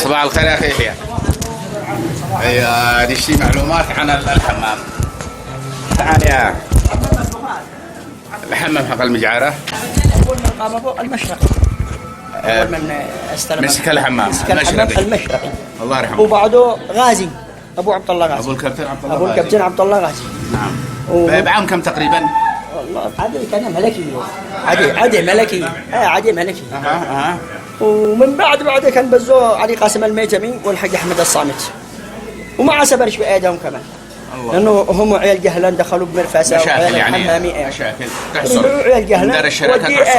صباح الخير يا اخي يحيى. ايوه نشتي معلومات عن الحمام. تعال يا الحمام حق المجعرة. أول من قام فوق المشرقي. أول من استلم مسك الحمام المشرقي. الله يرحمه. وبعده غازي أبو عبد الله غازي. أبو الكابتن عبد الله. أبو الكابتن عبد الله غازي. نعم. بعام كم تقريبا؟ والله عادي كان ملكي. عادي ملكي. عادي ملكي. ومن بعده كان بزو علي قاسم الميتمي والحاج أحمد الصامت. ومع سبرش بأيدهم كمان. لأنه هم عيال جهلان دخلوا بمرفسة مشاكل يعني الحمامي. مشاكل تحصل. عيال جهلان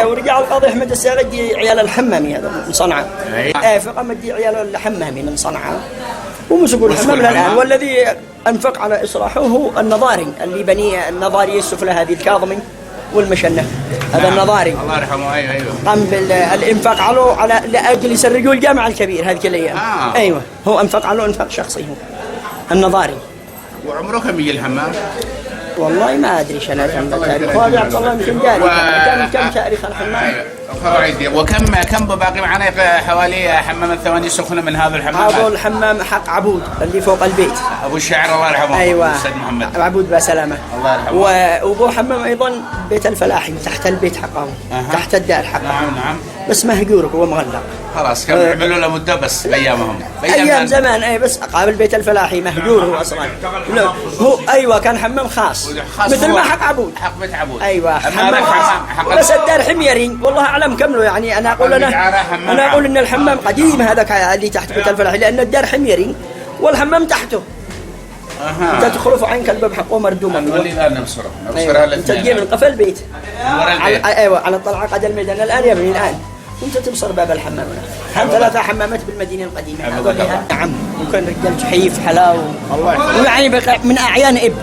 ورجع القاضي أحمد الساغدي عيال الحمامي هذا من صنعاء. فقام دي عيال الحمامي من صنعاء ومسكوا الحمام الآن. والذي أنفق على إصلاحه هو النظاري اللي بني النظاري السفلى هذه الكاظمي والمشنة. هذا النظاري الله يرحمه. ايوه قام بالانفاق على لاجل يسرقوا الجامع الكبير هذيك الايام. ايوه هو انفق على انفاق شخصي هو النظاري. وعمره كم يجي الحمام؟ والله ما ادري شنو كم تاريخ. هو عبد الله يمكن قال كم تاريخ الحمام. كم باقي معنا حوالي حمام الثواني سخنه من هذا الحمام. هذا الحمام حق عبود اللي فوق البيت. ابو الشاعر الله يرحمه. ايوه الاستاذ محمد عبود بسلامه الله يرحمه. وابو حمام ايضا بيت الفلاحي تحت البيت حقهم. تحت الدار حقهم. نعم بس مهجور هو مغلق. خلاص كانوا يعملوا له مده بس بايامهم. ايام زمان بس قابل بيت الفلاحي مهجور هو اصلا. هو ايوه كان حمام خاص مثل ما حق عبود. حق بيت عبود. ايوه حمام بس الدار حميري والله اعلم كمله. يعني انا اقول ان الحمام قديم هذاك اللي تحت بيت الفلاحي لان الدار حميري والحمام تحته. انت تدخل في عينك الباب حقه مردومه. خلينا نبصره انت تجي من قفل البيت. ايوه على الطلعه قد الميدان الان يا ابني الان وانت تبصر باب الحمام. هم 3 حمامات بالمدينه القديمه. نعم وكان رجال جحيف حلاوه ويعني من اعيان اب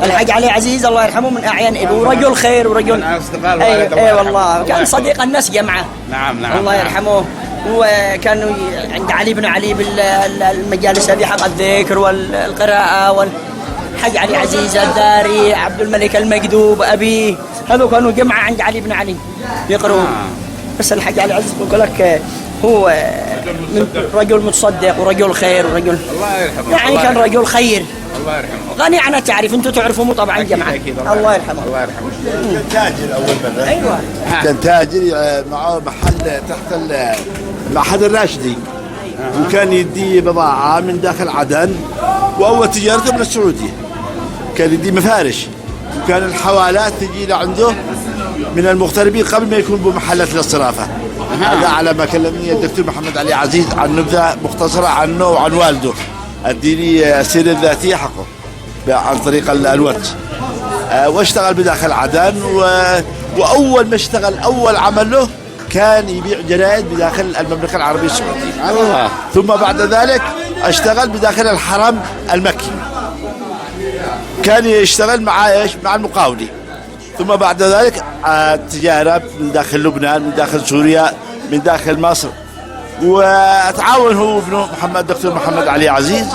الحاج علي عزيز الله يرحمه من اعيان ابي ورجل خير ورجل اي والله كان صديق الناس جمعه. نعم الله يرحمه. وكانوا عند علي بن علي بالمجالس هذه حق الذكر والقراءه والحاج علي عزيز الداري عبد الملك المكذوب ابي هذو كانوا جمعه عند علي بن علي يقرؤون. بس الحاج علي عزيز يقول لك هو رجل متصدق ورجل خير ورجل الله يرحمه. يعني كان رجل خير الله يرحمه. غني عن التعريف. انتم تعرفوه طبعا جماعه. الله يرحمه. الله يرحمه. كان تاجر اول مره. ايوه كان تاجر معه محل تحت معهد الراشدي. وكان يدي بضاعه من داخل عدن واول تجارته من السعوديه. كان يدي مفارش وكان الحوالات تجي لعنده من المغتربين قبل ما يكون بمحلات للصرافه. هذا على ما كلمني الدكتور محمد علي عزيز عن نبذه مختصره عنه وعن والده. اديني السيره الذاتيه حقه عن طريق الواتس. واشتغل بداخل عدن واول ما اشتغل اول عمل له كان يبيع جرائد بداخل المملكه العربيه السعوديه. الله. ثم بعد ذلك اشتغل بداخل الحرم المكي. كان يشتغل مع المقاولي. ثم بعد ذلك التجاره من داخل لبنان من داخل سوريا من داخل مصر. وتعاون هو وابنه دكتور محمد علي عزيز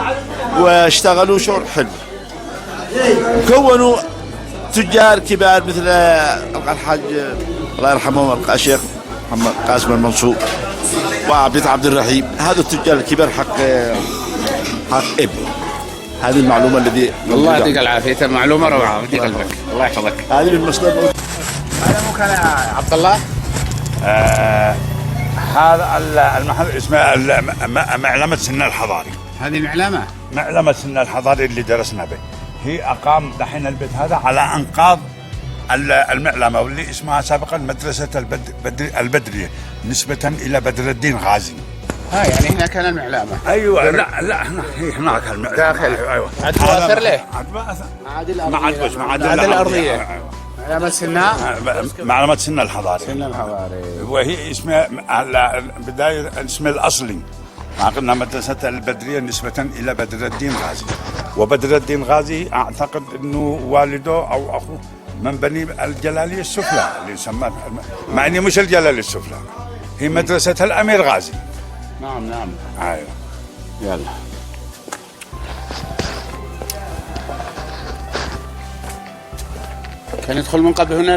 واشتغلوا شغل حلو. كونوا تجار كبار مثل الحاج الله يرحمه الشيخ محمد قاسم المنصور وعبد الرحيم. هذا التجار الكبار حق ابنه. هذه المعلومه الذي الله يعطيك العافيه. المعلومه روعه. يعطيك قلبك الله يحفظك. هذه من مصدر. هذا مو كان عبد الله. هذا المحل اسمه معلمة سنة الحضاري. هذه معلمة سنة الحضاري اللي درسنا به. هي أقام دحين البيت هذا على أنقاض المعلمة واللي اسمها سابقا مدرسة البدرية نسبة إلى بدر الدين غازي. يعني هنا كان المعلمة. أيوة لا هناك المعلمة داخل. أيوة. عاد تؤثر ليه؟ عاد الأرضية. معلمة سنة الحضاري. وهي اسمها بداية اسمها الأصلي. قلنا مدرسة البدرية نسبة إلى بدر الدين غازي. وبدر الدين غازي أعتقد أنه والده أو أخوه من بني الجلالية السفلى اللي يسمى مع أني مش الجلالية السفلى. هي مدرسة الأمير غازي. نعم. أيوة. يلا. كان يدخل من قبل هنا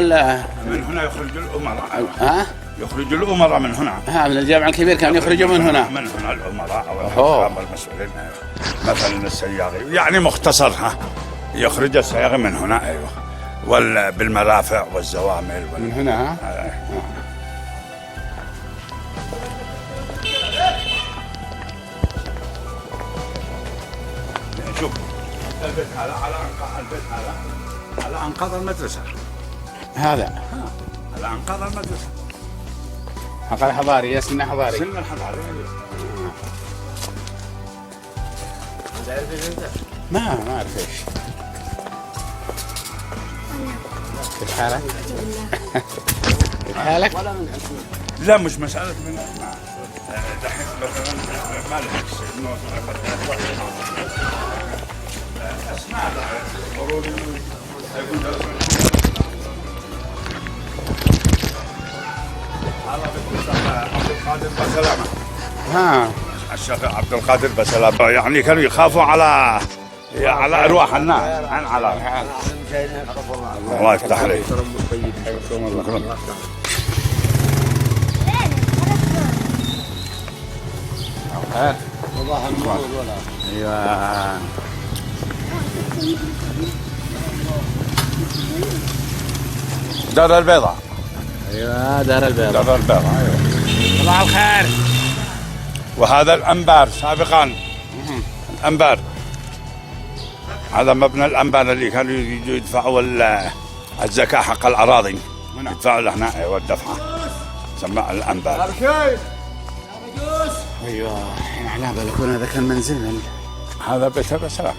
من هنا يخرج الأمراء. يخرجوا الأمراء من هنا. من الجامع الكبير كان يخرجوا من هنا. من هنا الأمراء أو الحكام المسؤولين، مثلا السياغي، يعني مختصر يخرج السياغي من هنا. أيوه، بالمرافع والزوامل من هنا. شوف البيت هذا على أنقاض المدرسة. هذا على أنقاض المدرسة. حق الحضاري، سن حضاري. سن الحضاري. ما أعرف إيش. كيف حالك؟ كيف حالك؟ لا مش مسألة من دحين مثلا ما لك اسمع ضروري يكون عبد القادر بسلامة. الشيخ عبد القادر بسلامة، يعني كانوا يخافوا على ارواح الناس عن على الله يفتح عليك. ايوه دار البيضاء. ايوه دار البيضاء. دار البيضاء. ايوه. صباح الخير. وهذا الانبار سابقا. الانبار هذا مبنى الانبار اللي كانوا يدفعوا الزكاة حق الاراضي، يدفعوا له هنا والدفعة سماه الانبار. ايوه على بالكون هذا كان منزل. هذا بيت ابي سلامة،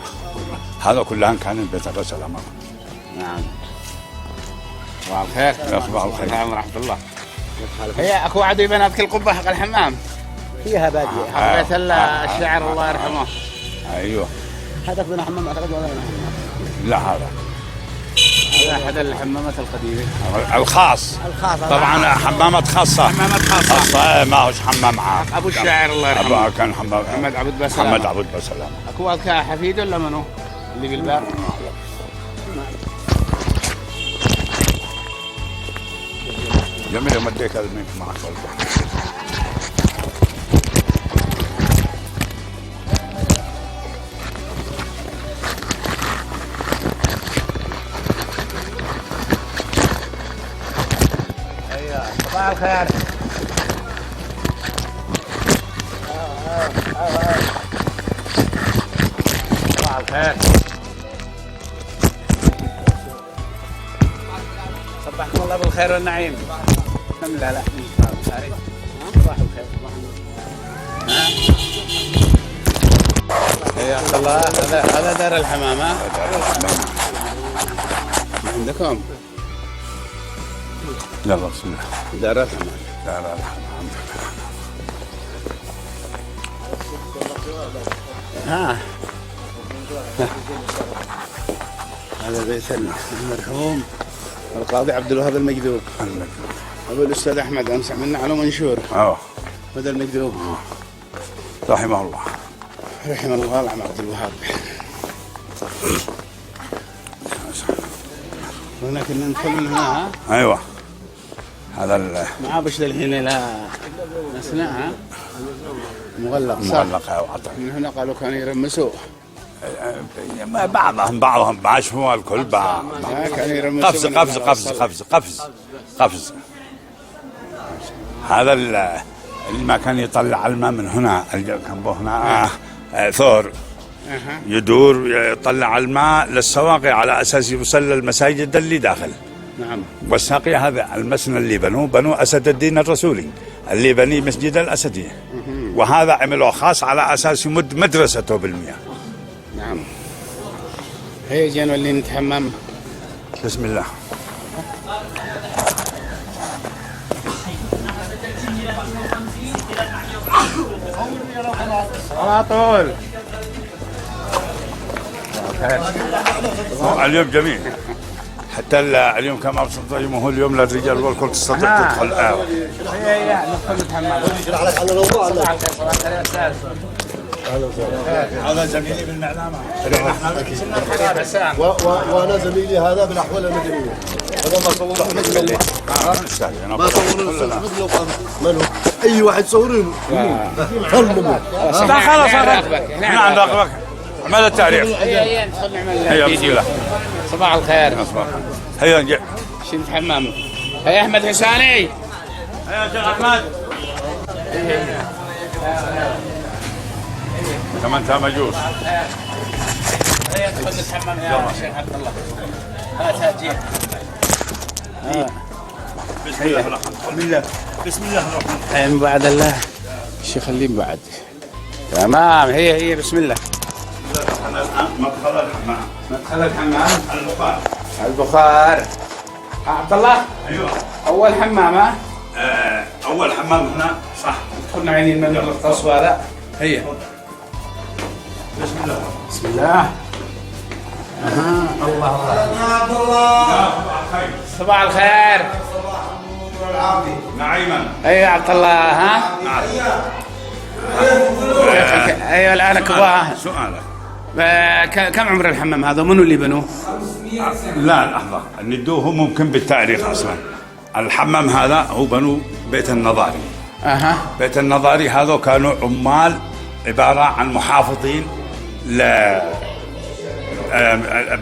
هذا كلها كان بيت ابي سلامة. نعم. صباح الخير. صباح الخير. السلام ورحمة الله. هي اكو عدو بناتك القبة حق الحمام فيها بادية. حق بيت الشاعر الله يرحمه. ايوه. هذا بن حمام اعتقد ولا لا هذا احد الحمامات القديمة الخاص. طبعا حمامات خاصة. حمامات خاصة. ما هوش حمام عام. ابو الشاعر الله يرحمه. أبو كان حمام محمد عبود بسلامة. محمد عبود بسلامة. اكو حفيد ولا منو اللي بالباب؟ جميل يوم اديك الميك معك. صباح الخير. صباح الخير. صبحكم الله بالخير والنعيم. لا لا صباح الخير. حياك الله. هذا دار الحمامة عندكم. يلا بسم الله. دار الحمام. دار الحمام. هذا بيت المرحوم القاضي عبد الوهاب المكذوب. ابو الاستاذ احمد امس عملنا على منشور. هذا المكذوب رحمه الله. رحمه الله العم عبد الوهاب. هنا كنا ندخل من هنا. ايوه هذا معاه بش للحين لا نسمعها مغلق. من هنا قالوا كانوا يرمسوا. بعضهم بعش هو الكل كانوا يرمسوا. قفز. هذا اللي ما كان يطلع الماء من هنا، كان هنا ثور يدور يطلع الماء للسواقي على اساس يوصل للمساجد اللي داخل. نعم. والساقي هذا المسنى اللي بنوه اسد الدين الرسولي اللي بني مسجد الاسدي، وهذا عمله خاص على اساس يمد مدرسته بالمياه. نعم. هي جينا اللي نتحمم. بسم الله. على طول. اليوم جميل، حتى اليوم كما ابسط هو اليوم للرجال والكل تستطيع تدخل. هي ندخل نتحمم. هذا زميلي بالمعلمة. وانا زميلي هذا بالاحوال المدنيه. ما صوروا الاستاذ احمد لو قام ماله اي واحد يصورونه لا خلاص نعم راقبك عمل التعريف. هيا ندخل نعمل هيا بسم الله. صباح الخير. هيا نجي. شنت حمام. هيا احمد حساني. هيا شيخ احمد. كمان انت مجوس. هيا ادخل نتحمم يا شيخ عبد الله. هات جيب. بسم الله الرحمن الرحيم. بسم الله الرحمن الرحيم. من بعد الله الشيخ خليه من بعد. تمام هي بسم الله. مدخل الحمام. مدخل الحمام. البخار. البخار. عبد الله. ايوه. اول حمام ها؟ اول حمام هنا صح. كنا عينين من التصوير هذا. هي. بسم الله. بسم الله. الله صباح الخير. نعيما. ايوه يا عبد الله ها؟ نعم. ايوه الان كبار. سؤالك. كم عمر الحمام هذا؟ منو اللي بنوه؟ لا لحظة ندوه ممكن بالتاريخ أصلا. الحمام هذا هو بنو بيت النظاري. بيت النظاري هذا كانوا عمال عبارة عن محافظين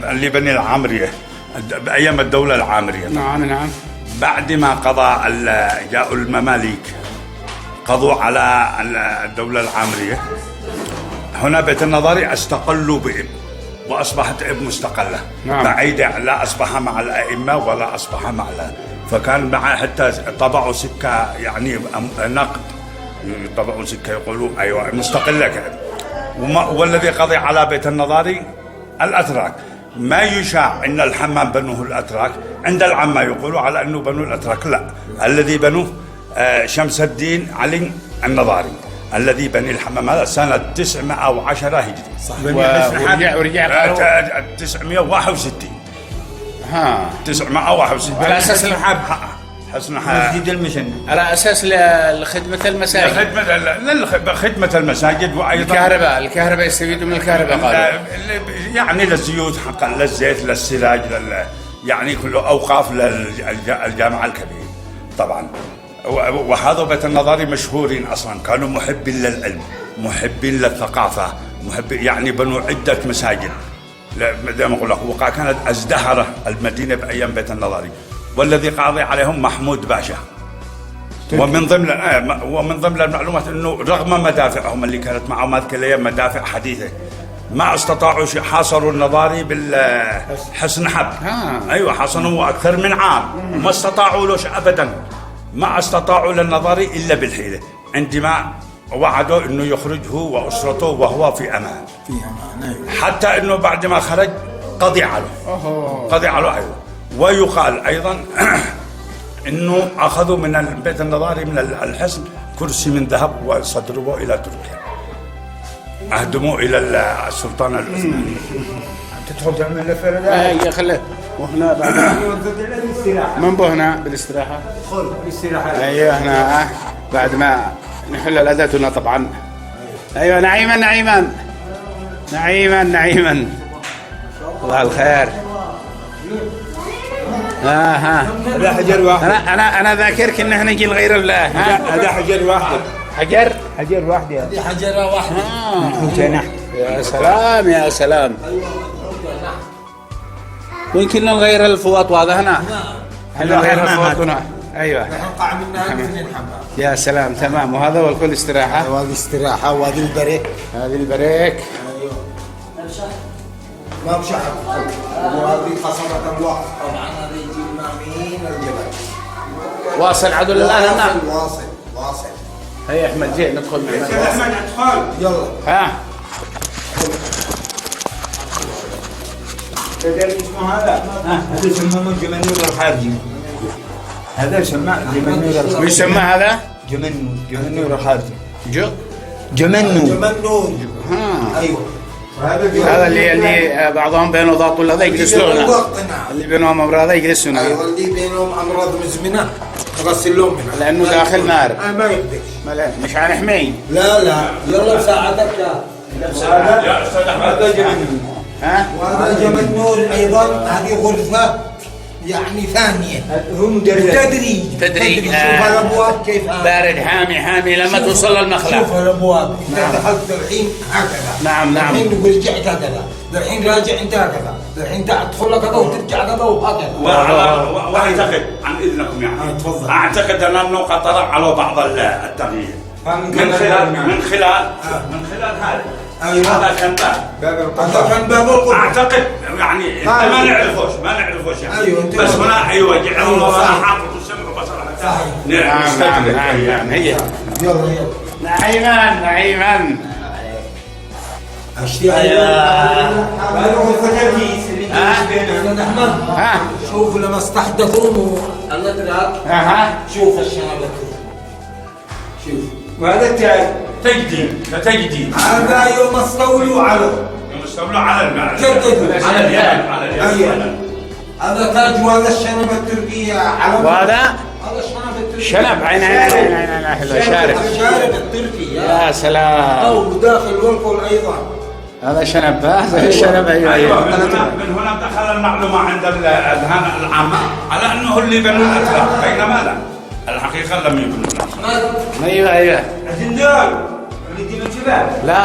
اللي بني العامرية بأيام الدولة العامرية. نعم. بعد ما قضى جاءوا المماليك قضوا على الدولة العامرية. هنا بيت النظاري استقلوا بإب وأصبحت إب مستقلة. نعم. بعيدة لا أصبح مع الأئمة ولا أصبح مع فكان مع حتى طبعوا سكة يعني نقد طبعوا سكة يقولوا أيوة مستقلة كده. والذي قضي على بيت النظاري الأتراك. ما يشاع أن الحمام بنوه الأتراك. عند العامة يقولوا على أنه بنو الأتراك. لا الذي بنوه شمس الدين علي النظاري الذي بني الحمام هذا سنة 910 هجري. ورجع 961. 961 على أساس الحب. حسن مسجد المشن على أساس لخدمة المساجد. خدمة المساجد وأيضا الكهرباء يستفيدوا من الكهرباء قالوا. يعني للزيوت حقا للزيت للسراج يعني كله أوقاف للجامعة الكبير طبعا. وهذا بيت النظاري مشهورين أصلا كانوا محبين للعلم محبين للثقافة يعني بنوا عدة مساجد زي ما أقول لك. وكانت ازدهر المدينة بأيام بيت النظاري. والذي قاضي عليهم محمود باشا. ومن ضمن المعلومات انه رغم مدافعهم اللي كانت معهم هذيك الايام مدافع حديثه ما استطاعوا حاصروا النظاري بالحصن حب. ايوه حصنوا اكثر من عام ما استطاعوا له ابدا. ما استطاعوا للنظاري الا بالحيله عندما وعدوا انه يخرج هو واسرته وهو في امان. حتى انه بعد ما خرج قضي عليه ايوه. ويقال ايضا انه اخذوا من بيت النظاري من الحصن كرسي من ذهب وصدروه الى تركيا. اهدموه الى السلطان العثماني. تدخل تعمل لفه هي خليه وهنا بعد من بهنا بالاستراحه. ادخل بالاستراحه. ايوه هنا بعد ما نحل الاداه طبعا. ايوه نعيما الله الخير. هذا حجر واحد. انا ذاكرك ان احنا نجي لغير الله. هذا حجر واحد. حجر واحد يا. هذه حجره واحده. يا سلام. ويمكن نغير الفوط هذا هنا. نغير الفوط هنا. ايوه. نقع منها اثنين حمام. يا سلام تمام. وهذا والكل استراحه. هذه استراحه وهذه البريك. ايوه. ما بشحن. وهذه قصبة الوقت. طبعا هذا يجي من الجبل. واصل عدو الان هنا. واصل. هيا احمد جي ندخل معنا. احمد ادخل. يلا. هذا يسمى جمنور الحارجي. هذا يسمى جمنور الحارجي. ويسمى هذا؟ جمنور الحارجي. جمنور. ايوه. هذا اللي بعضهم بينه ضغط ولا هذا يجلسوا هنا. اللي بينهم امراض هذا يجلسوا هنا. ايوه اللي بينهم امراض مزمنه تغسل لهم منها لانه داخل نار. ما يقدرش. مش حنحميه. لا يلا بساعدك يا هذا جمنور. وهذا جمنور ايضا. هذه غرفه يعني ثانية هم تدريج شوف الأبواب كيف بارد حامي لما توصل للمخلع. شوف الأبواب أنت دخلت الحين هكذا نعم الحين ورجعت هكذا الحين راجع أنت هكذا الحين تدخل لك هذا وترجع هذا وهكذا. واعتقد عن اذنكم يعني تفضل. اعتقد ان النقطه طرح على بعض التغيير من خلال هذا. هذا كان باب القدس. اعتقد يعني ما نعرفوش يعني. بس هنا جعلوا مصالحات وسمعوا مصالحات. نعم هي. يلا نعيما شوف لما استحدثوا الأتراك شوف الشنب شوف وهذا تجديد هذا يوم استولوا على المال جددوا على اليمن هذا تاج وهذا الشنب التركية وهذا هذا الشنب التركي شنب عين حلوة شارب التركي يا سلام. أو داخل والقل أيضا هذا شنب الشنب. ايوه من هنا دخل المعلومه عند الاذهان العامه على انه اللي بنوا الاتراك بينما لا الحقيقه لم يبنوا الاتراك. ايوه الزندان اللي دي من جبال لا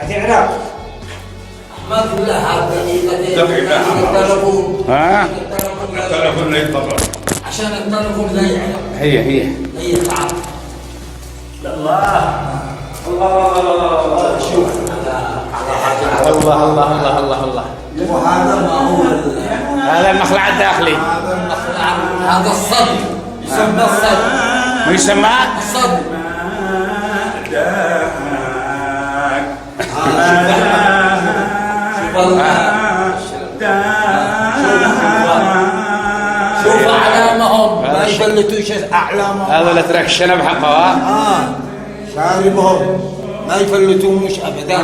هذه عراق ما كل هذا التلفون لا يتضرر عشان التلفون لا يعلم هي تعال شوف الله. وهذا ما هو هذا المخلع الداخلي. هذا الصدر يسمى الصدر. ويسمى الصدر. شوف أعلامهم ما يفلتوش أعلامهم. هذا الاتراك الشنب حقه. شاربهم ما يفلتوش أبدا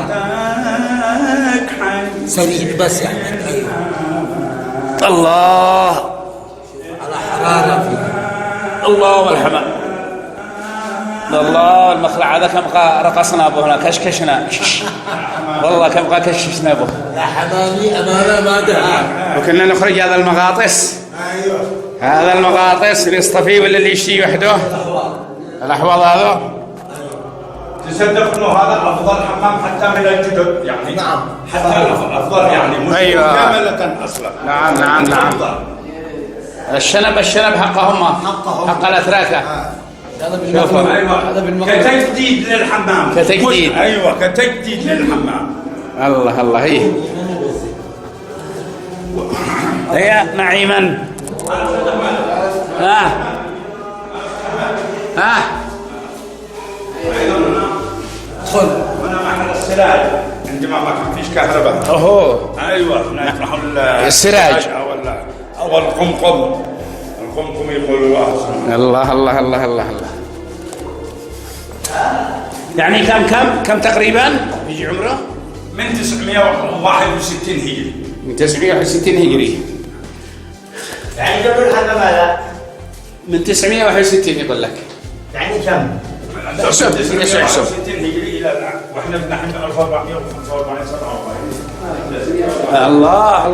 سريع بس يعني. أيوه الله على حرارة فيه. الله والحمد. الله المخلع هذا كم رقصنا به هنا كشكشنا والله كم كششنا به. يا حمامي أمانة ما دهان. وكنا نخرج هذا المغاطس. أيوه هذا المغاطس اللي يصطفيه ولا اللي يشتي وحده. الأحواض هذا تصدق انه هذا افضل حمام حتى من الجدد يعني. نعم حتى افضل يعني مش كامله اصلا. نعم الشنب حقهم حق الاتراك. شوفوا ايوه كتجديد للحمام كتجديد للحمام. الله هي نعيما. ادخل هنا محل السراج عندما ما كان فيش كهرباء. ايوه يطرحوا السراج او القمقم يقولوا الله. يعني كم تقريبا يجي عمره؟ من 961 هجري. من 961 هجري. يعني قبل الحمام هذا من 961 يقول لك. يعني كم؟ احسب 961 هجري الى الان واحنا نحن 1445 47. الله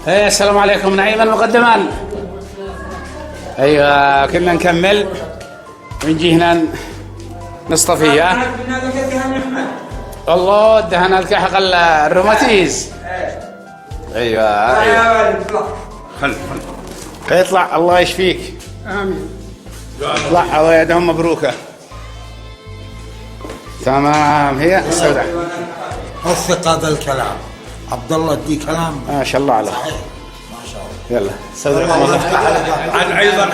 السلام عليكم. نعيما مقدما. ايوه كنا نكمل ونجي هنا نصطفي. الله الدهان حق الروماتيز. ايوه خل يطلع الله يشفيك. آمين. يطلع الله يدهم مبروكه. تمام هي السوداء. وثق هذا الكلام عبد الله ادي كلام ما شاء الله عليه. صحيح ما شاء الله. يلا سوداء. عن ايضا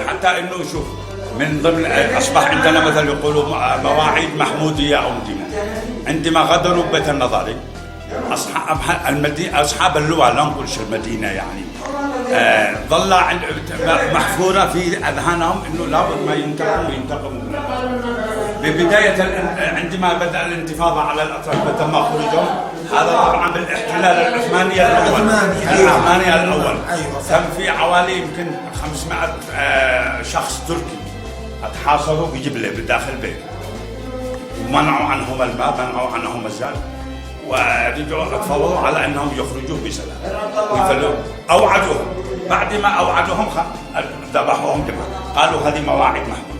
حتى انه شوف من ضمن اصبح عندنا مثل يقولوا مواعيد محموديه او عندما غادروا بيت النظري اصحاب اللواء لا نقولش المدينه يعني ظل محفوره في اذهانهم انه لابد ما ينتقموا ببدايه عندما بدا الانتفاضه على الاتراك تم خروجهم. هذا طبعا بالاحتلال العثماني الاول. كان في حوالي يمكن 500 شخص تركي اتحاصروا بجبلة بداخل البيت، ومنعوا عنهم الماء، منعوا عنهم الزاد، ورجعوا تفاوضوا على انهم يخرجوه بسلام ويفلوه. اوعدوهم، بعد ما اوعدوهم ذبحوهم دماء، قالوا هذه مواعيد محمود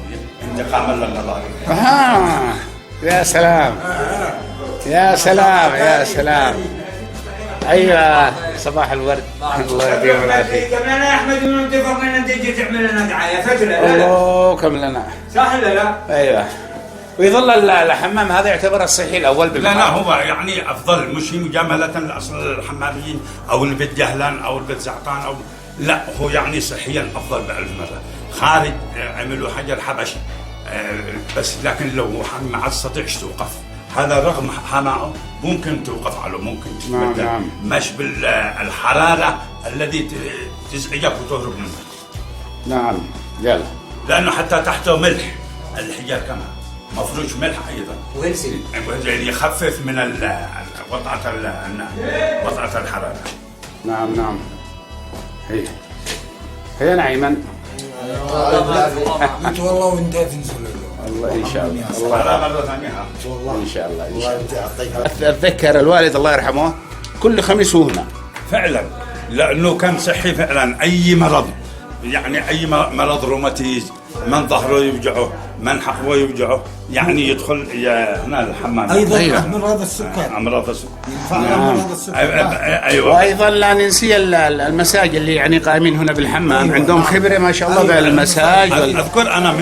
انتقاما للنظام. يا سلام يا سلام يا سلام. ايوه صباح الورد. الله يديم العافيه. كمان يا احمد انه اتفق ان تجي تعمل لنا دعايه فتره. الله كم لنا. صح ولا لا؟ ايوه. ويظل الحمام هذا يعتبر الصحي الاول بالمحافظة. لا هو يعني افضل، مش مجامله لاصل الحماميين او البيت جهلان او البيت زعطان او لا، هو يعني صحيا افضل بألف مره. خارج عملوا حجر حبشي بس لكن لو ما تستطيعش توقف، هذا رغم حماعه ممكن توقف عليه، ممكن نعم. مش بالحراره الذي تزعجك وتهرب منه. نعم يلا. لانه حتى تحته ملح الحجر كمان مفروش ملح ايضا، ويلسي يخفف من وطأة الحراره. نعم. هي نعيما. انت والله وانت تنزل الله ان شاء الله. الله مرة ثانية ان شاء الله. اتذكر الوالد الله يرحمه كل خميس هو هنا فعلا، لانه كان صحي فعلا. اي مرض يعني اي مرض روماتيز، من ظهره يوجعه، من حقوه يوجعه، يعني يدخل هنا الحمام. ايضا أيوة. امراض السكر، امراض السكر. امراض السكر. ايوه. وايضا لا ننسي المساج اللي يعني قائمين هنا بالحمام، عندهم خبره ما شاء الله بالمساج. اذكر انا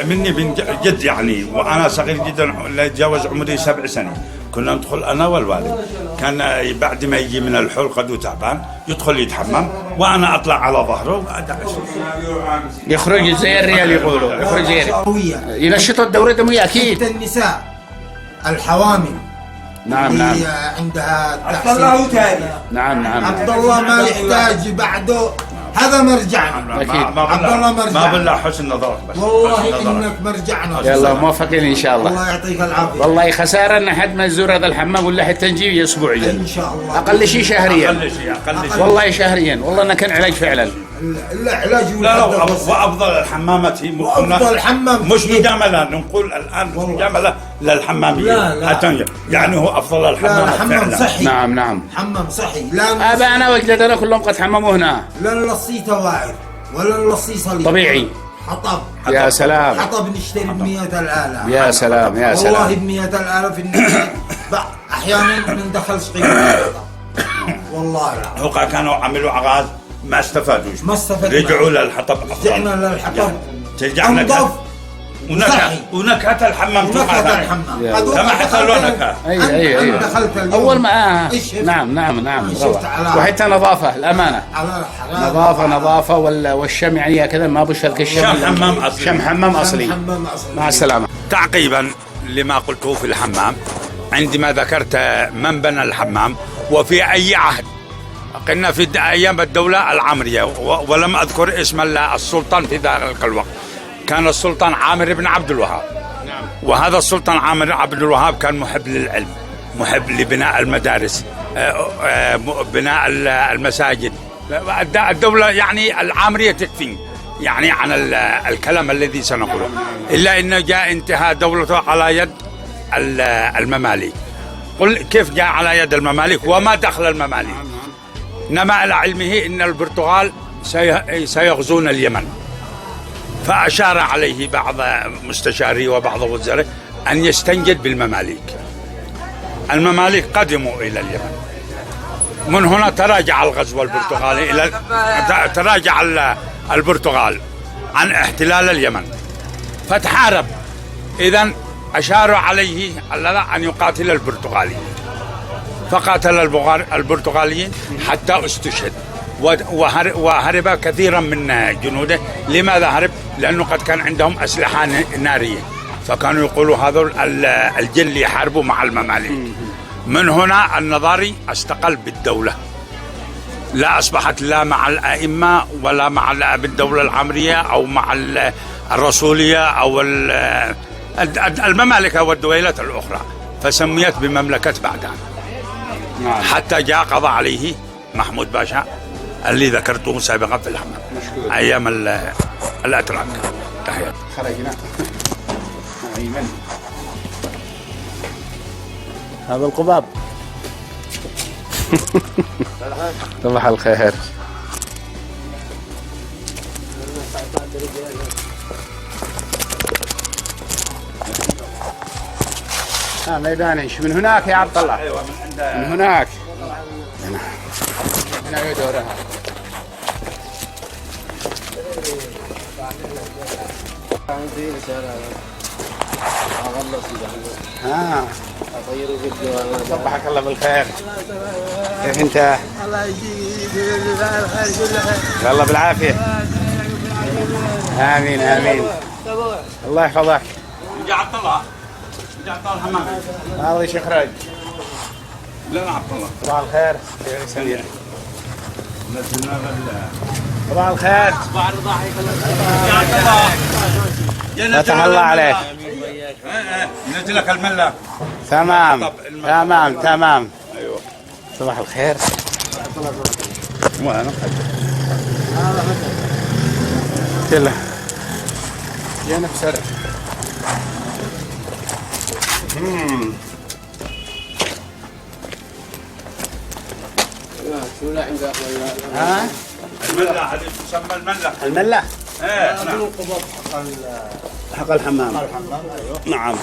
مني من جد يعني، وانا صغير جدا لا يتجاوز عمري 7 سنين، كنا ندخل انا والوالد، كان بعد ما يجي من الحول قد تعبان يدخل يتحمم، وانا اطلع على ظهره وادعس. يخرج زي الريال يقولوا، يخرج زي ينشطوا الدورة الدموية اكيد. النساء الحوامل نعم. عندها عبد الله تاني. نعم. عبد الله ما يحتاج بعده، هذا مرجعنا. أكيد. عبد الله مرجعنا. ما بالله حسن نظرك بس. والله انك مرجعنا. يلا موفقين ان شاء الله. الله يعطيك العافيه. والله خساره ان حد ما يزور هذا الحمام ولا حتى نجي اسبوعيا ان شاء الله. اقل شيء شهريا. اقل شيء. والله شهريا، والله انه كان علاج فعلا. لا علاج لا وافضل الحمامات هي وافضل حمام، مش مجامله، نقول الان مش مجامله للحماميه. لا. يعني هو افضل الحمامات حمام فعلا. صحي. نعم. حمام صحي. لا ابائنا واجدادنا كلهم قد حمموا هنا. لا نلصي توائر ولا نلصي صليب. طبيعي. حطب. يا سلام. حطب نشتري ب100 الآلاف. يا سلام يا سلام. والله ب100 الآلاف احيانا ما ندخلش قيمه. والله لا. هو كانوا عملوا عغاز ما استفادوش، ما استفدنا. رجعوا للحطب. رجعنا للحطب. رجعنا انظف ونكهة الحمام ونكهة الحمام. كما حصلوا نكهة. ايوه. دخلت اليوم اول ما نعم. وحتى نظافه الامانه. نظافه والشم يعني هكذا ما بشرك الشم. شم حمام اصلي. مع السلامه. تعقيبا لما قلته في الحمام، عندما ذكرت من بنى الحمام وفي اي عهد، قلنا في ايام الدوله العامريه، ولم اذكر اسم السلطان في ذلك الوقت، كان السلطان عامر بن عبد الوهاب. وهذا السلطان عامر بن عبد الوهاب كان محب للعلم، محب لبناء المدارس، بناء المساجد. الدولة يعني العامرية تكفي يعني عن الكلام الذي سنقوله، إلا أنه جاء انتهاء دولته على يد المماليك. قل كيف جاء على يد المماليك وما دخل المماليك؟ نما على علمه أن البرتغال سيغزون اليمن، فأشار عليه بعض مستشاري وبعض وزراء أن يستنجد بالمماليك. المماليك قدموا إلى اليمن، من هنا تراجع الغزو البرتغالي تراجع البرتغال عن احتلال اليمن فتحارب. إذن أشاروا عليه أن يقاتل البرتغاليين، فقاتل البرتغاليين حتى استشهد، وهرب كثيرا من جنوده. لماذا هرب؟ لأنه قد كان عندهم أسلحة نارية، فكانوا يقولوا هذول الجن يحاربوا مع المماليك. من هنا النظاري استقل بالدولة، لا أصبحت لا مع الأئمة ولا مع بالدولة العامرية أو مع الرسولية أو الممالك والدويلات الأخرى، فسميت بمملكة بغداد. حتى جاء قضى عليه محمود باشا اللي ذكرته سابقا في الحمام أيام الأتراك. خرجنا. أيمن هذا القباب. صباح الخير. ميدان ايش من هناك يا عبد الله؟ ايوه من هناك. هنا دورها. صبحك الله بالخير. كيف انت؟ الله يجزيك الخير كله. الله بالعافيه. امين امين. الله يحفظك. يا عبد الله الحمام. هذا شيخ راج. لا عبد الله. صباح الخير. سمير. صباح الخير. صباح الرضا. يا عبد الله. فتح الله عليك. نزلك الملة. تمام تمام تمام. ايوه. صباح الخير. وانا كله جينا بسرعة. ها؟ الملة هذه تسمى الملة. الملة؟ ايه نعم. حق الحمام. نعم.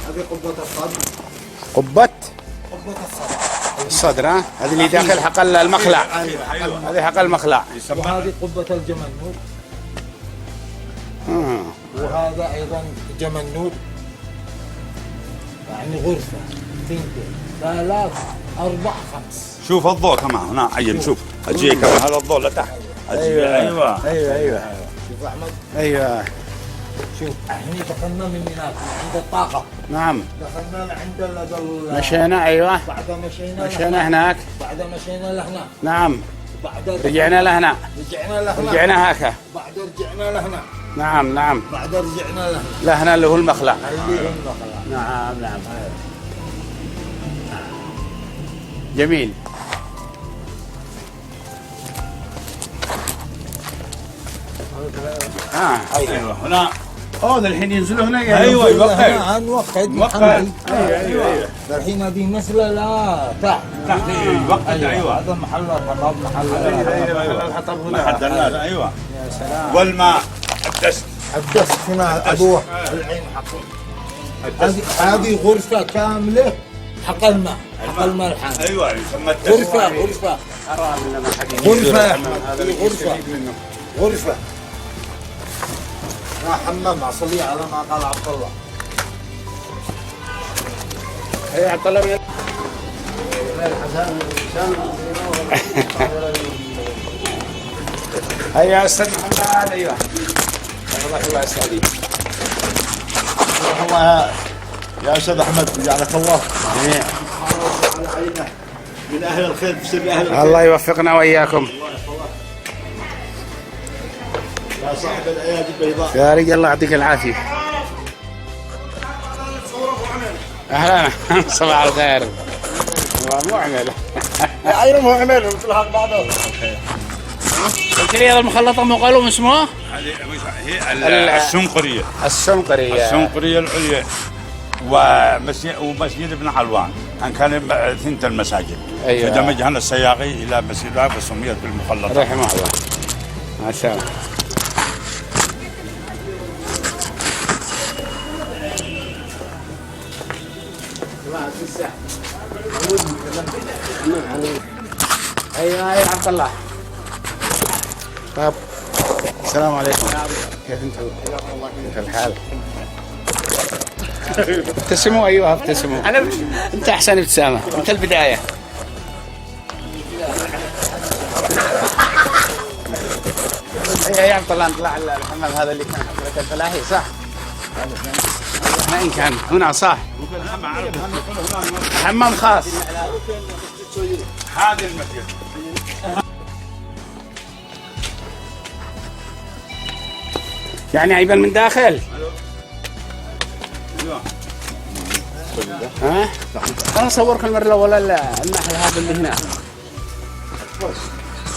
هذه قبة الصدر. قبة قبة الصدر. الصدر ها؟ هذه اللي داخل حق المخلع. ايوه. هذه حق المخلع. وهذه قبة الجمنود. وهذا أيضا جمنود. يعني غرفة 2 3 4 5. شوف الضوء كمان هنا عين شوف اجي كمان هذا الضوء لتحت. ايوه ايوه ايوه شوف أحمد. ايوه. شوف احنا دخلنا من هناك عند الطاقة. نعم. دخلنا عند مشينا ايوه. بعد مشينا هناك. بعد مشينا لهنا. نعم. بعد رجعنا لهنا. رجعنا لهنا. رجعنا هكا. بعد رجعنا لهنا. نعم نعم. بعد رجعنا لهنا. لهنا اللي هو المخلع. اللي هو المخلع. نعم نعم. جميل. ايوه هنا. هذا الحين ينزلوا هنا. ايوه يوقف. نوقف محمد. ايوه. الحين هذه مسألة لا تحت. تحت يوقف. ايوه. هذا محل الحطب. محل الحطب هنا. محل الناس. ايوه. يا سلام. والماء الدست. الدست هنا ابوه الحين حطه. هذه غرفة كاملة حق الماء. حق الماء الحامل. ايوه يسمى الدست. غرفة. غرفة يا أحمد. غرفة. غرفة. ما حمام عصلية على ما قال عبد الله. يا عبد الله. هيا يا استاذ محمد. ايوه. الله الله يسعدك. الله يا استاذ احمد جعلك الله جميع. من اهل الخير بسبب اهل الخير. الله يوفقنا واياكم. يا صاحب الايادي البيضاء. يا رجال الله يعطيك العافيه. اهلا. صباح الخير. معمل. ايوه معمل مثل هذا بعضه. قلت لي هذا المخلط ام قالوا اسمه؟ هي السنقريه. السنقريه. السنقريه العليا ومسجد ابن حلوان ان كان ثنت المساجد. أيوة. فدمجها السياقي الى مسجدها فسميت بالمخلط. رحمه الله. ما شاء الله. ايوه يا عبد الله. طيب السلام عليكم. كيف انت؟ كيف الحال؟ ابتسموا. ايوه ابتسموا. انت احسن ابتسامه. انت البدايه. يا عبد الله نطلع الحمام هذا اللي كان حفلة الفلاحي صح؟ وين كان؟ هنا صح؟ حمام خاص. هذا المسجد. يعني عيبا من داخل؟ ها؟ انا اصورك المره الاولى النحل هذا اللي هنا.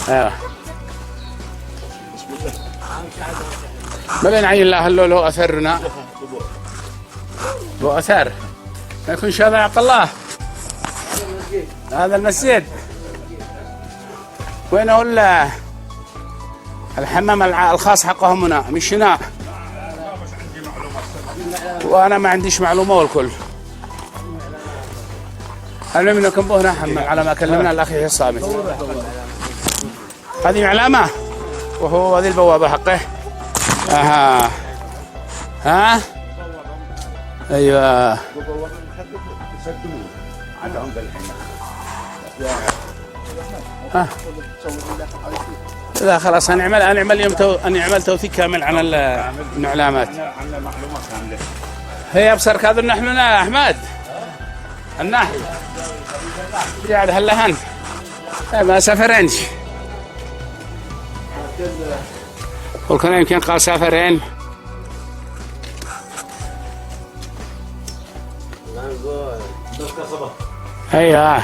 ايوه. ما بين عين الله هلو له أثرنا له أثر ما يكونش هذا عبد الله هذا المسجد وين هو الحمام الخاص حقهم هنا مش هنا وانا ما عنديش معلومه والكل المهم انكم هنا حمام على ما كلمنا الاخ يحيى الصامت هذه علامه وهو هذه البوابه حقه اها ها ايوه ها لا خلاص هنعمل يوم نعمل توثيق كامل عن العلامات. هي ابصر كذا النحل يا احمد النحل قاعد هلا هن ما سافرينش وكان يمكن قال سافرين ايوه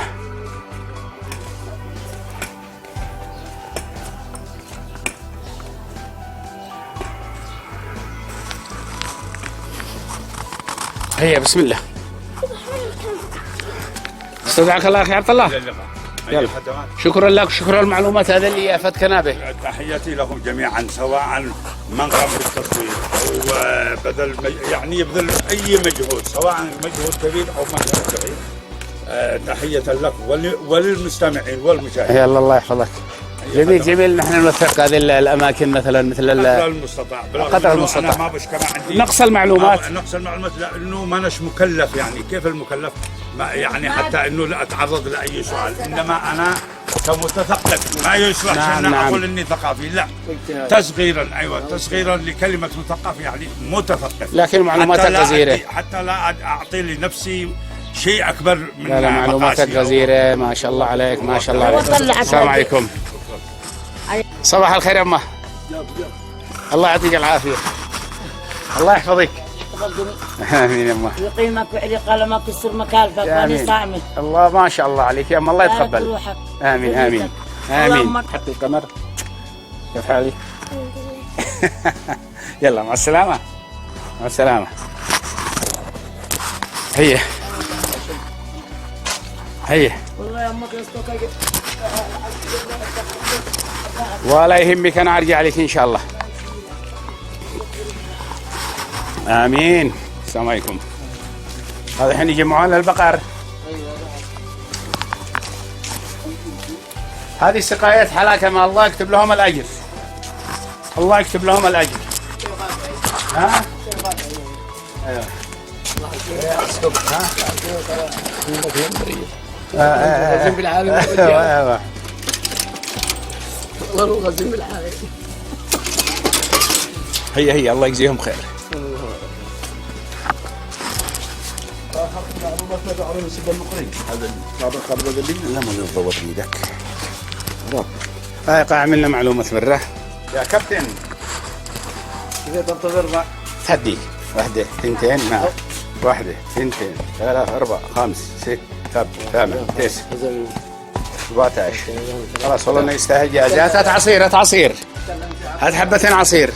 هيا بسم الله استودعك الله اخي عبد الله يلا شكرا لك شكرا المعلومات هذا اللي افدتنا به تحياتي لهم جميعا سواء من قام بالتصوير او يعني يبذل اي مجهود سواء مجهود كبير او مجهود صغير تحية لك وللمستمعين والمشاهدين يلا الله يحفظك جميل نحن نوثق هذه الاماكن مثلا مثل قدر المستطاع قدر المستطاع ما بش كمان عندي نقص المعلومات لانه ما نش مكلف يعني كيف المكلف ما يعني حتى انه لا اتعرض لاي سؤال انما انا كمتثقف ما يصلح ان اقول اني ثقافي لا تصغيرا لكلمه مثقف يعني متثقف لكن معلوماتك غزيره حتى لا اعطي لنفسي شيء اكبر من لا معلوماتك غزيره ما شاء الله عليك ما شاء الله عليك السلام عليكم صباح الخير يا امه الله يعطيك العافيه الله يحفظك امين يا امه يقيمك ويعلي قلمك ويصير مكالبك وانا صامت الله ما شاء الله عليك يا امه الله يتقبل امين امين امين حتى القمر كيف حالك يلا مع السلامه مع السلامه هيا والله يا امك يستوكل ولا يهمك انا ارجع لك ان شاء الله امين السلام عليكم هذا الحين يجمعون البقر هذه سقايات حلاكم الله يكتب لهم الاجر الله يكتب لهم الاجر ها ايوه غازين بالعالم ايوه والله غازين بالعالم هي الله يجزيهم خير لا ما نضبط بيدك هاي عملنا معلومة برا يا كابتن إذا تنتظر تهديك 1 2 1 2 3 4 5 6 7 8 9 14 خلاص والله انه يستاهل جائزات. هات عصير هات حبتين عصير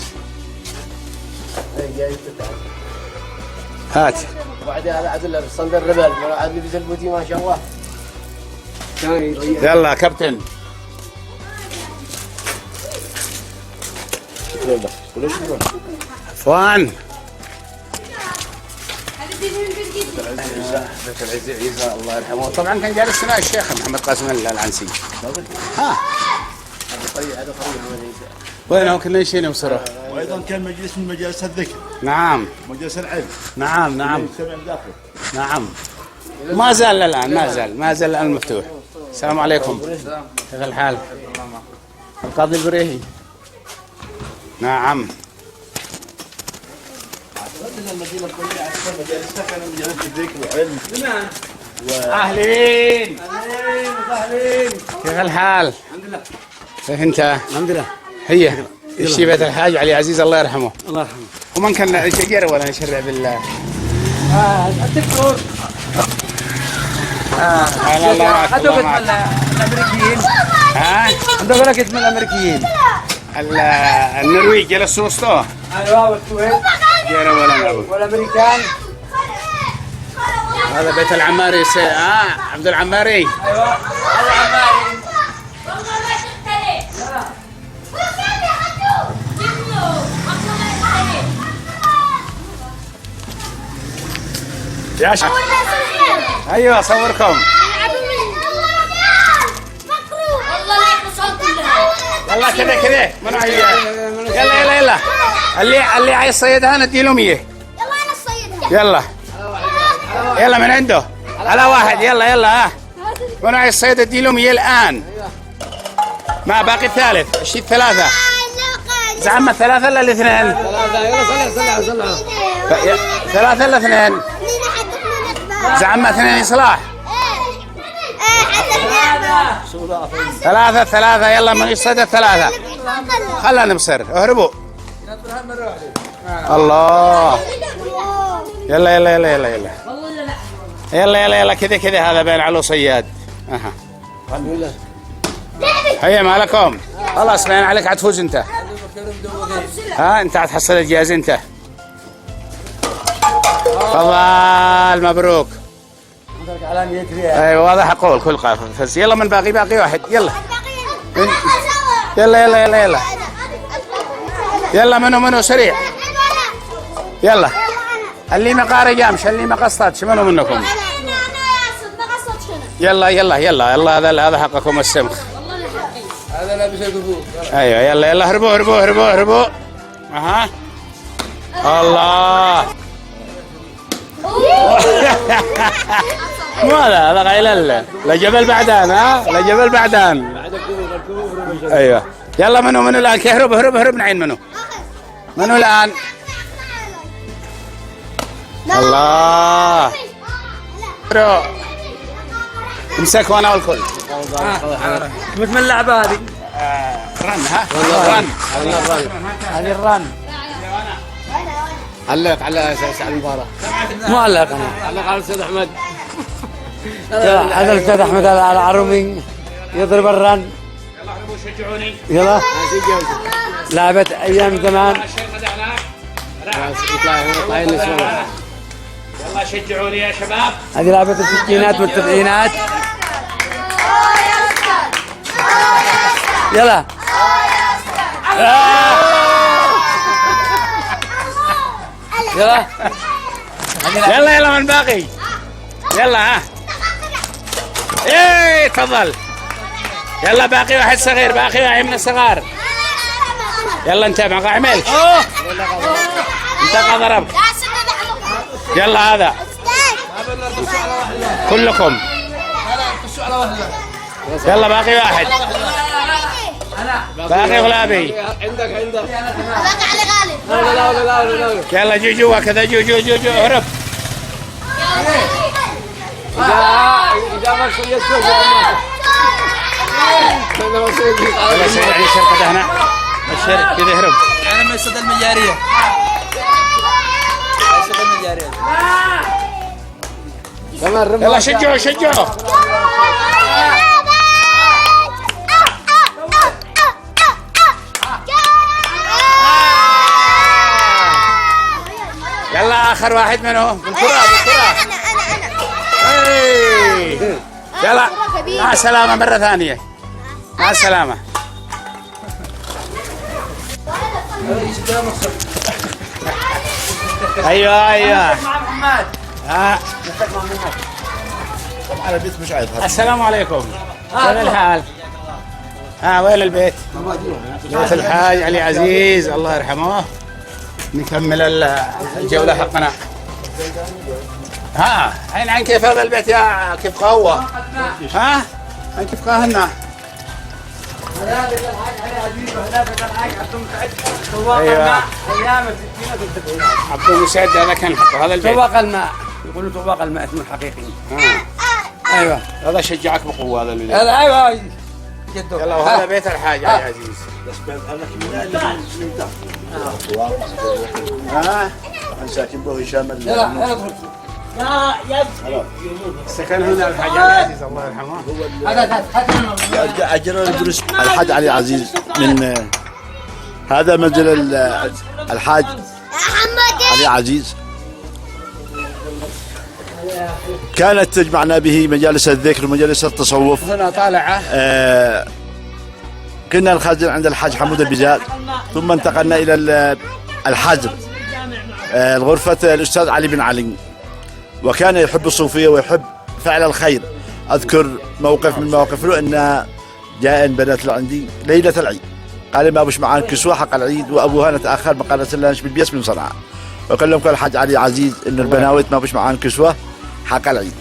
هات وبعدين هذا عدل في صندوق الربال عاد لبس البوتي ما شاء الله يلا كابتن عفوان بيت العز عيسى الله يرحمه طبعا كان جالس هنا الشيخ محمد قاسم العنسي ها وينه كنا نشينا بصراحه وايضا كان مجلس من مجالس الذكر نعم مجلس العلم نعم ما زال الان ما زال الان مفتوح. السلام عليكم كيف الحال القاضي البريهي نعم المدينه الكليه عسكر مجالسها كانوا مجالس الذكر والعلم اهلين كيف الحال؟ الحمد لله كيف انت؟ الحمد لله هي الشيبة الحاج علي عزيز الله يرحمه الله يرحمه ومن كان شجر ولا نشرع بالله الدكتور الله هذول من الامريكيين ها هذول من الامريكيين النرويج جلسوا وسطه. ايوه والكويت جيرة ولا نبو. والامريكان. هذا بيت العماري عبد العماري. ايوه هذا عماري. يا شيخ. ايوه اصوركم. يلا كذا كذا منو يلا يلا اللي عايز صيدها نديله 100. يلا انا الصيدها. يلا من عنده على واحد. يلا منو عايز صيد اديله 100 الان. ما باقي الثالث. الشيء الثلاثة. زعما ثلاثة ولا الاثنين؟ ثلاثة ولا اثنين؟ زعما اثنين إصلاح. ثلاثة يلا من يصيد الثلاثة. خلنا نبصر اهربوا. الله يلا كذا هذا بين علو صياد. هيا ما لكم خلاص بين عليك عتفوز انت. انت عتحصل الجائزة انت. تفضل مبروك. ايوه واضح اقول كل قافز. يلا من باقي واحد. يلا منو سريع. يلا اللي ما قاري جامش اللي ما قصدش منو منكم. يلا هذا حقكم السمخ. هذا لابس الكفوف. ايوه يلا هربوا. اها الله. مو هذا غير لا جبل بعدان. لا جبل بعدان. ايوه يلا منو الان هرب نعين منو الان. الله امسك وانا والكل. مثل اللعبة هذه. رن هذه الرن. علق على سعد المبارك. مو علق انا. علق على الاستاذ احمد. هذا الاستاذ احمد العرومي يضرب الرن. يلا هربوا شجعوني. يلا لعبة ايام زمان. يلا شجعوني يا شباب. هذه لعبة الستينات والسبعينات. يلا يلا من باقي. يلا ايه تفضل. يلا باقي واحد صغير. باقي واحد من الصغار. يلا انت ما عملت. انت ضرب. يلا هذا كلكم. يلا باقي واحد. باقي غلابي. عندك باقي علي غالب. يلا جوا كذا جو هرب. اذا ما سويت يلا سريع الشرقة هنا. الشرق كذا هرب. انا من السد المجارية. يلا شجعوا. يلا اخر واحد منهم بالكرة. يلا مع السلامة مرة ثانية. مع السلامة. ايوه على البيت مش عايز. السلام عليكم. كيف الحال؟ وين البيت؟ بيت الحاج علي عزيز الله يرحمه. نكمل الجولة حقنا. عن كيف هذا البيت يا كيف قهوة. عن كيف قهنا. ايوه ايام الستينات والسبعينات. عبد المسعد هذا كان حقه هذا البيت. طبق الماء. يقولوا طبق الماء اسمه الحقيقي. ايوه هذا شجعك بقوة هذا البيت. ايوه جدو. يلا وهذا بيت الحاج علي عزيز. ساكن به هشام. يلا سكن هنا الحاج علي عزيز الله يرحمه. اجر الدروس الحاج علي عزيز من هذا منزل الحاج علي عزيز. كانت تجمعنا به مجالس الذكر ومجالس التصوف. هنا طالعة. كنا نخزن عند الحاج حمود البزاز، ثم انتقلنا إلى الحجر الغرفة الأستاذ علي بن علي، وكان يحب الصوفية ويحب فعل الخير. أذكر موقف من مواقف له أن جاء بنات عندي ليلة العيد، قال ما بش معانا كسوة حق العيد، وأبوها نتأخر ما قالت لنا نشبي البيس من صنعاء، وكلمك الحاج علي عزيز إن البناويت ما بش معانا كسوة حق العيد،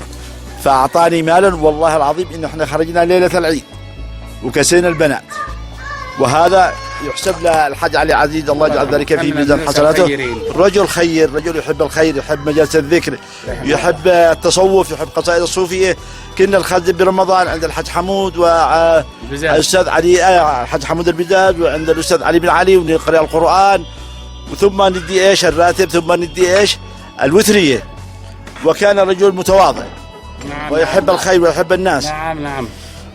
فأعطاني مالا والله العظيم إن احنا خرجنا ليلة العيد وكسينا البنات. وهذا يحسب له الحاج علي عزيز، الله يجعل ذلك في ميزان حسناته. رجل خير، رجل يحب الخير، يحب مجالس الذكر، يحب التصوف، يحب قصائد الصوفيه. كنا نخزن برمضان عند الحاج حمود والاستاذ علي، الحاج حمود البزاز، وعند الاستاذ علي بن علي، ونقرا القران، وثم ندي ايش الراتب، ثم ندي ايش الوتريه. وكان رجل متواضع ويحب الخير ويحب الناس. نعم.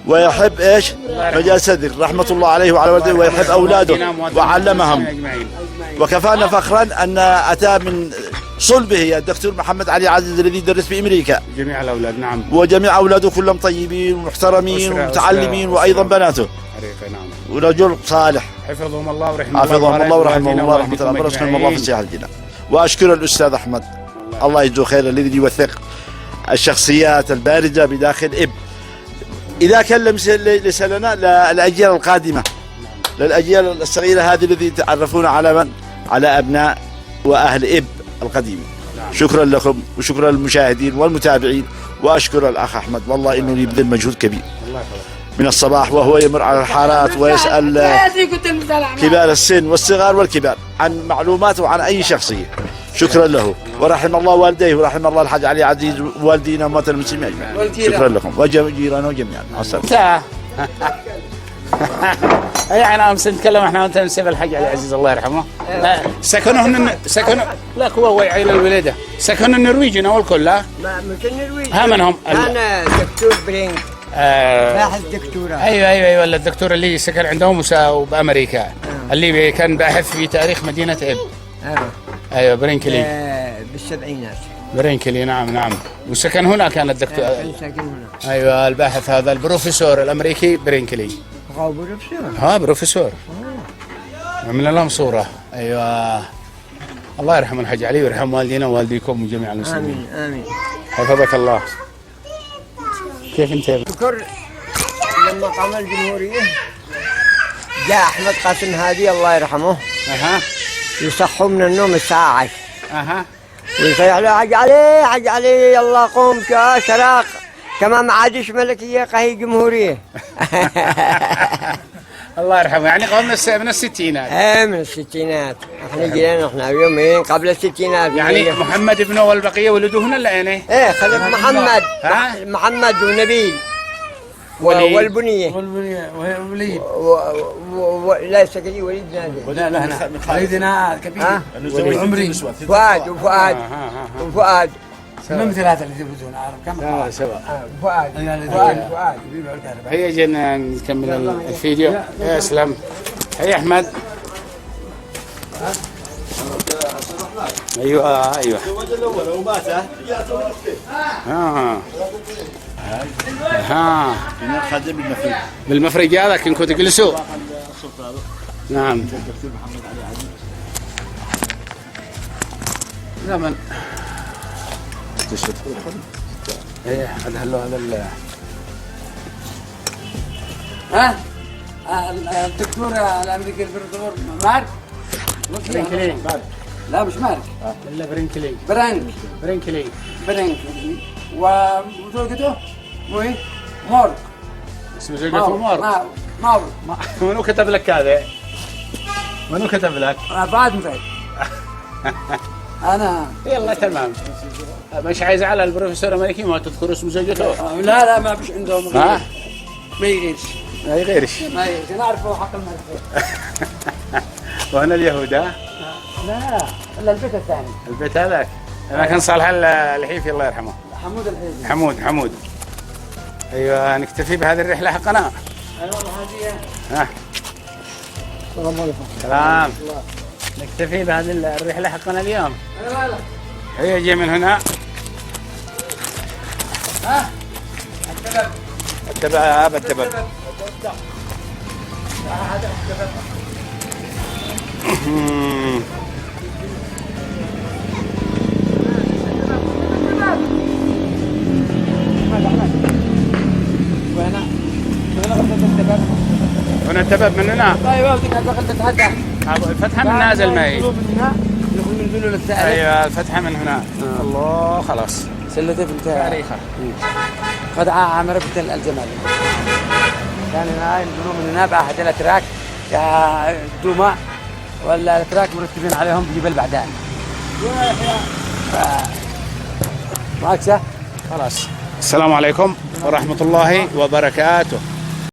ويحب ايش؟ مجالس الذكر، رحمة الله عليه وعلى والديه، ويحب اولاده وعلمهم. وكفانا فخرا ان اتى من صلبه الدكتور محمد علي عزيز الذي يدرس في امريكا. جميع الاولاد. نعم. وجميع اولاده كلهم طيبين ومحترمين ومتعلمين وايضا بناته. نعم. ورجل صالح حفظهم الله ورحمه الله رحمة الله ورسكنهم الله في السياحة الجنة. واشكر الاستاذ احمد الله يجزاه خير الذي يوثق الشخصيات البارزة بداخل اب. إذا كان ليس لنا للأجيال القادمة، للأجيال الصغيرة هذه الذي يتعرفون على من؟ على أبناء وأهل إب القديم. شكرا لكم وشكرا للمشاهدين والمتابعين، وأشكر الأخ أحمد والله إنه يبذل مجهود كبير من الصباح وهو يمر على الحارات ويسأل كبار السن والصغار والكبار عن معلومات وعن أي شخصية. شكرا له، ورحم الله والديه ورحم الله الحاج علي عزيز والدينا وموتى المسلمين اجمعين. شكرا لكم وجيرانه جميعا. مع السلامه. يعني امس نتكلم احنا وانت نسيب الحاج علي عزيز الله يرحمه. سكنوا لا هو عيل الولاده سكنوا النرويج اول كلها. مش النرويج. ها منهم؟ انا دكتور برينك. باحث دكتوراه. ايوه الدكتور اللي سكن عندهم وبامريكا اللي كان باحث في تاريخ مدينه اب. ايوه برينكلي. بالسبعينات. برينكلي. نعم. وسكن هنا كان الدكتور. ساكن هنا. ايوه الباحث هذا البروفيسور الامريكي برينكلي. بروفيسور. بروفيسور. عملنا لهم صوره. ايوه الله يرحم الحاج علي ويرحم والدينا ووالديكم وجميع المسلمين. امين. حفظك الله. كيف انت؟ اذكر لما قام الجمهوريه جاء احمد قاسم هادي الله يرحمه. يصحوا من النوم الساعة 10. ويصيح له حج علي يلا قوم شراق كما ما عادش ملكية قهي جمهورية. الله يرحمه. يعني قوم من الستينات. من الستينات. احنا جينا احنا يومين قبل الستينات. يعني محمد ابنه والبقية ولدوا هنا ولا يعني؟ خلف محمد ونبيل والبنية وليد لا سكري وليد نادي. لا وليدنا كبير عمري وفؤاد من ثلاثة اللي يبدون عارف كم؟ لا سوا. فؤاد. هيا جينا نكمل الفيديو. يا اسلم. هيا احمد. ايوه. الزواج الاول ومات خادم بالمفرق هذا كنتوا تجلسوا. نعم. زمن. ايه هذا الدكتور الامريكي البروفيسور مارك. برينكلي. لا مش مارك. لا برينكلي. برينكلي. وزوجته مورك. اسمه زوجته مورك. منو كتب لك هذا؟ منو كتب لك؟ بعد مفيد. انا يلا تمام. مش عايز على البروفيسور الامريكي ما تذكر اسم زوجته؟ لا ما فيش عندهم. ما يغيرش. انا اعرفه حق الملك. وهنا اليهود ها؟ لا الا البيت الثاني. البيت هذاك؟ انا كان صالح الحيفي الله يرحمه. حمود الحيفي. حمود. ايوه نكتفي بهذه الرحله حقنا. والله هذه. السلام عليكم. سلام. نكتفي بهذه الرحلة حقنا اليوم. هي يجي من هنا. التباب التباب. هنا التباب من هنا. ايوه وديك هتدخل تتحدى. الفتحة من نازل ماي. ندخل من دول للسائل. ايوه الفتحة من هنا. الله خلاص. سلتي بنت تاريخها. قد عامر بنت الجمال. كان هاي البنو من هنا بقى هذول الاتراك دوما ولا الاتراك مرتبين عليهم بجبل بعدان. معك خلاص. السلام عليكم ورحمة الله وبركاته.